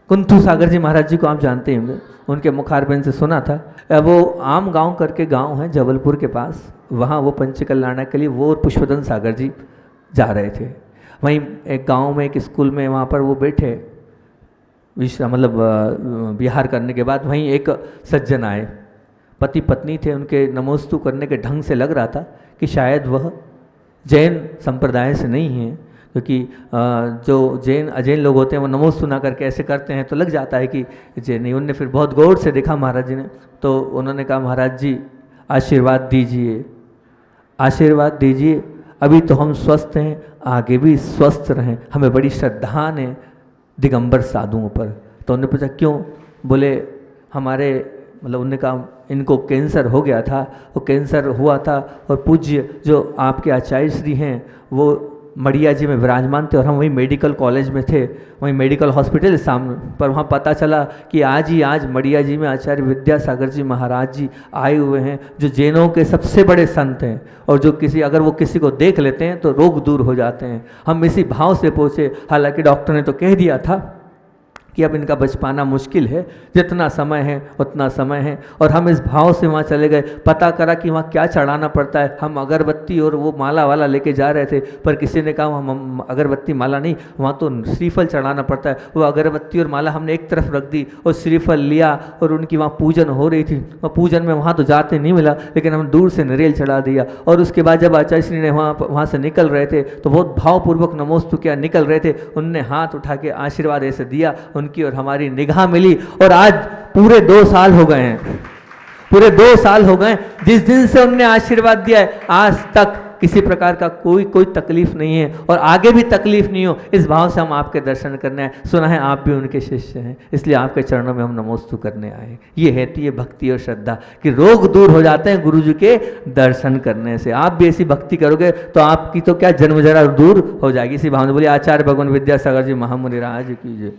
कुंथू सागर जी महाराज जी को आप जानते होंगे, उनके मुखारबिंद से सुना था। वो आम गांव करके गांव है जबलपुर के पास, वहाँ वो पंचकल्याण के लिए वो और पुष्पदन सागर जी जा रहे थे। वहीं एक गांव में एक स्कूल में वहाँ पर वो बैठे विश्राम मतलब विहार करने के बाद वहीं एक सज्जन आए, पति पत्नी थे। उनके नमोस्तु करने के ढंग से लग रहा था कि शायद वह जैन संप्रदाय से नहीं है, क्योंकि जो जैन अजैन लोग होते हैं वो नमोस्तु ना करके ऐसे करते हैं तो लग जाता है कि जैन नहीं। उनने फिर बहुत गौर से देखा महाराज जी ने, तो उन्होंने कहा महाराज जी आशीर्वाद दीजिए, आशीर्वाद दीजिए, अभी तो हम स्वस्थ हैं, आगे भी स्वस्थ रहें, हमें बड़ी श्रद्धा है दिगंबर साधुओं पर। तो उन्होंने पूछा क्यों? बोले हमारे मतलब उन्होंने कहा इनको कैंसर हो गया था, वो कैंसर हुआ था और पूज्य जो आपके आचार्य श्री हैं वो मड़िया जी में विराजमान थे और हम वहीं मेडिकल कॉलेज में थे, वहीं मेडिकल हॉस्पिटल सामने पर। वहाँ पता चला कि आज मड़िया जी में आचार्य विद्यासागर जी महाराज जी आए हुए हैं, जो जैनों के सबसे बड़े संत हैं और जो अगर वो किसी को देख लेते हैं तो रोग दूर हो जाते हैं। हम इसी भाव से पहुँचे, हालांकि डॉक्टर ने तो कह दिया था कि अब इनका बच पाना मुश्किल है, जितना समय है उतना समय है। और हम इस भाव से वहाँ चले गए, पता करा कि वहाँ क्या चढ़ाना पड़ता है। हम अगरबत्ती और वो माला वाला लेके जा रहे थे, पर किसी ने कहा हम अगरबत्ती माला नहीं, वहाँ तो श्रीफल चढ़ाना पड़ता है। वो अगरबत्ती और माला हमने एक तरफ रख दी और श्रीफल लिया और उनकी वहाँ पूजन हो रही थी। और पूजन में वहाँ तो जाते नहीं मिला, लेकिन हम दूर से नारियल चढ़ा दिया। और उसके बाद जब आचार्य श्री ने वहाँ से निकल रहे थे तो बहुत भावपूर्वक नमोस्तु किया, निकल रहे थे, उनने हाथ उठा के आशीर्वाद ऐसे दिया, उनकी और हमारी निगाह मिली। और आज पूरे 2 साल हो गए हैं, पूरे 2 साल हो गए जिस दिन से उनने आशीर्वाद दिया है, आज तक किसी प्रकार का कोई तकलीफ नहीं है और आगे भी तकलीफ नहीं हो। इस भाव से हम आपके दर्शन करने आए। सुना है आप भी उनके शिष्य हैं, इसलिए आपके चरणों में हम नमोस्तु करने आए। ये है तो ये भक्ति और श्रद्धा कि रोग दूर हो जाते हैं गुरु जी के दर्शन करने से। आप भी ऐसी भक्ति करोगे तो आपकी तो क्या जन्म जरा दूर हो जाएगी। इसी भाव से बोलिए आचार्य भगवान विद्यासागर जी महामुनि राज की जय।